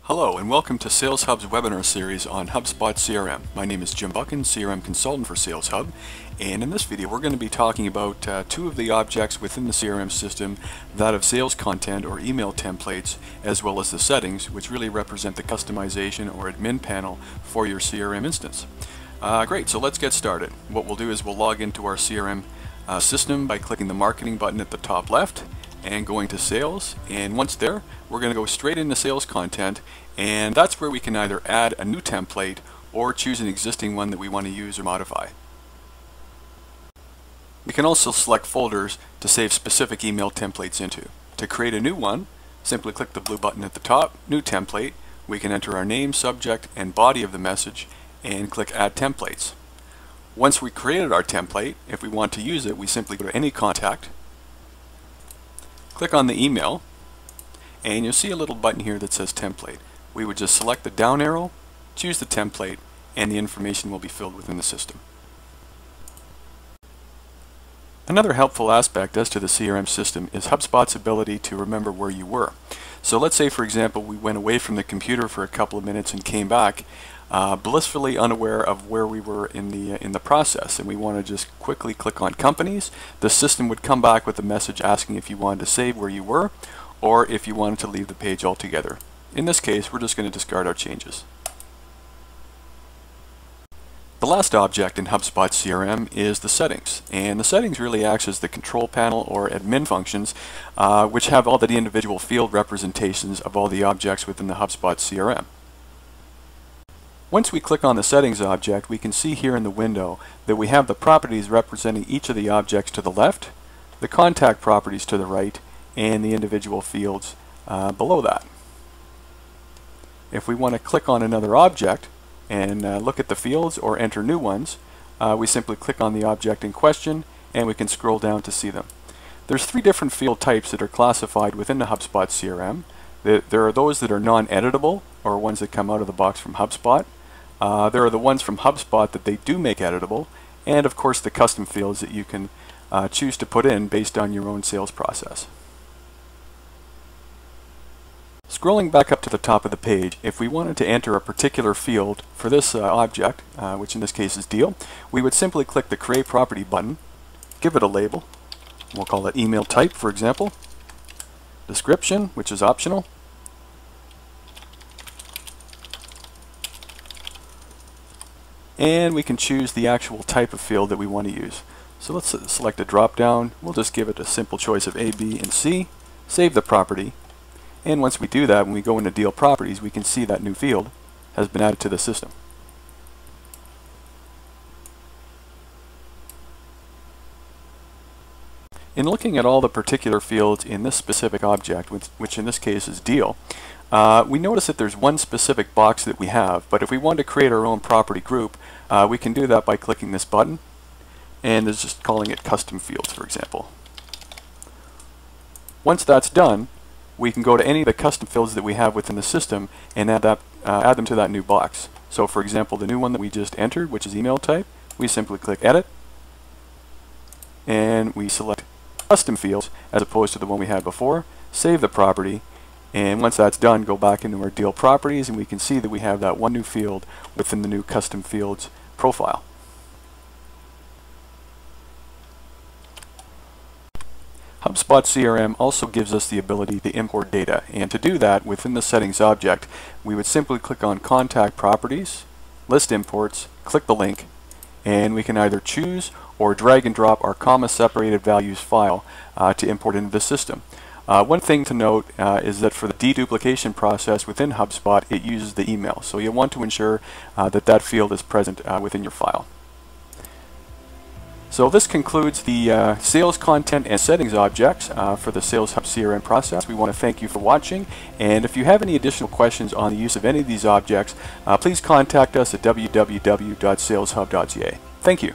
Hello and welcome to SalesHub's webinar series on Hubspot CRM. My name is Jim Buchan, CRM consultant for SalesHub, and in this video we're going to be talking about two of the objects within the CRM system, that of sales content or email templates, as well as the settings, which really represent the customization or admin panel for your CRM instance. Great, so let's get started. What we'll do is we'll log into our CRM system by clicking the marketing button at the top left and going to sales, and once there we're going to go straight into sales content, and that's where we can either add a new template or choose an existing one that we want to use or modify. We can also select folders to save specific email templates into. To create a new one, simply click the blue button at the top, New Template. We can enter our name, subject, and body of the message and click Add Templates. Once we created our template, if we want to use it, we simply go to any contact, click on the email, and you'll see a little button here that says Template. We would just select the down arrow, choose the template, and the information will be filled within the system. Another helpful aspect as to the CRM system is HubSpot's ability to remember where you were. So let's say, for example, we went away from the computer for a couple of minutes and came back blissfully unaware of where we were in the process, and we want to just quickly click on companies. The system would come back with a message asking if you wanted to save where you were or if you wanted to leave the page altogether. In this case, we're just going to discard our changes. The last object in HubSpot CRM is the settings, and the settings really acts as the control panel or admin functions which have all the individual field representations of all the objects within the HubSpot CRM. Once we click on the settings object, we can see here in the window that we have the properties representing each of the objects to the left, the contact properties to the right, and the individual fields below that. If we want to click on another object and look at the fields or enter new ones, we simply click on the object in question and we can scroll down to see them. There's three different field types that are classified within the HubSpot CRM. There are those that are non-editable, or ones that come out of the box from HubSpot. There are the ones from HubSpot that they do make editable, and of course the custom fields that you can choose to put in based on your own sales process. Scrolling back up to the top of the page, if we wanted to enter a particular field for this object, which in this case is deal, we would simply click the Create Property button, give it a label. We'll call it email type, for example. Description, which is optional. And we can choose the actual type of field that we want to use. So let's select a drop down. We'll just give it a simple choice of A, B, and C. Save the property. And once we do that, when we go into Deal Properties, we can see that new field has been added to the system. In looking at all the particular fields in this specific object, which in this case is deal, we notice that there's one specific box that we have, but if we want to create our own property group, we can do that by clicking this button, and it's just calling it custom fields, for example. Once that's done, we can go to any of the custom fields that we have within the system and add them to that new box. So for example, the new one that we just entered, which is email type, we simply click Edit, and we select custom fields as opposed to the one we had before, save the property, and once that's done, go back into our deal properties and we can see that we have that one new field within the new custom fields profile. HubSpot CRM also gives us the ability to import data, and to do that within the settings object, we would simply click on Contact Properties, List Imports, click the link, and we can either choose or drag and drop our comma separated values file to import into the system. One thing to note is that for the deduplication process within HubSpot, it uses the email, so you'll want to ensure that field is present within your file. So this concludes the sales content and settings objects for the SalesHub CRM process. We want to thank you for watching, and if you have any additional questions on the use of any of these objects, please contact us at www.saleshub.ca. Thank you.